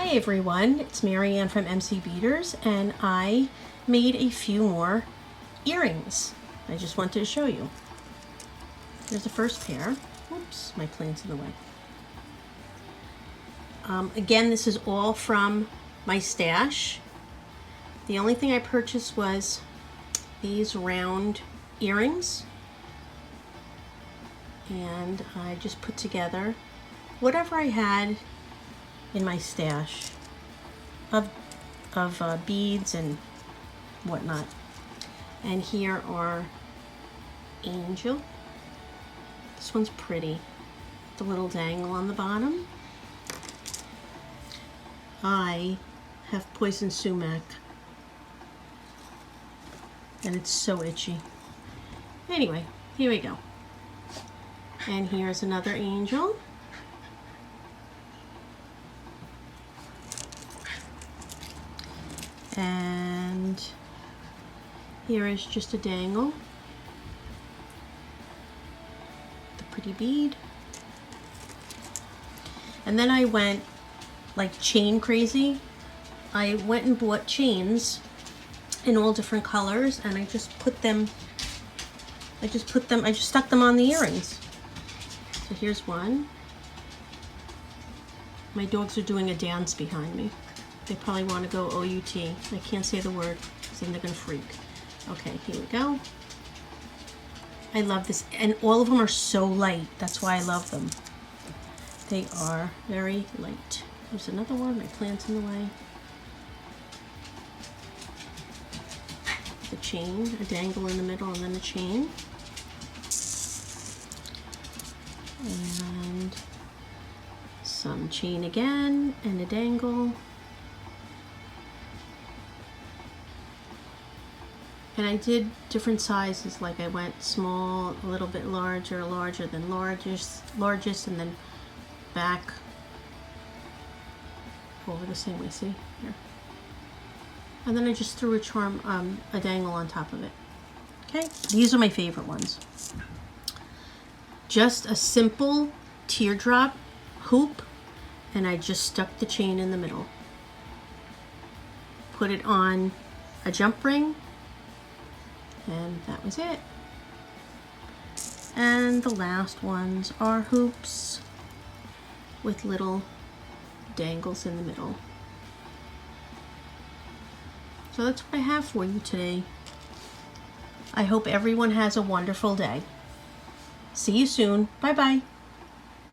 Hi everyone, it's Marianne from MC Beaders, and I made a few more earrings. I just wanted to show you. Here's the first pair. Oops, my plant's in the way. Again, this is all from my stash. The only thing I purchased was these round earrings, and I just put together whatever I had in my stash of beads and whatnot. And here are Angel. This one's pretty. The little dangle on the bottom. I have poison sumac, and it's so itchy. Anyway, here we go. And here's another angel. And here is just a dangle, the pretty bead. And then I went like chain crazy. I went and bought chains in all different colors, and I just stuck them on the earrings. So here's one. My dogs are doing a dance behind me. They probably want to go O-U-T. I can't say the word because then they're going to freak. Okay, here we go. I love this. And all of them are so light. That's why I love them. They are very light. There's another one. My plant's in the way. The chain. A dangle in the middle and then a chain. And some chain again and a dangle. And I did different sizes, like I went small, a little bit larger, larger than largest, and then back over the same way, see? Here. And then I just threw a dangle on top of it. Okay, these are my favorite ones. Just a simple teardrop hoop, and I just stuck the chain in the middle. Put it on a jump ring, and that was it. And the last ones are hoops with little dangles in the middle. So that's what I have for you today. I hope everyone has a wonderful day. See you soon. Bye-bye.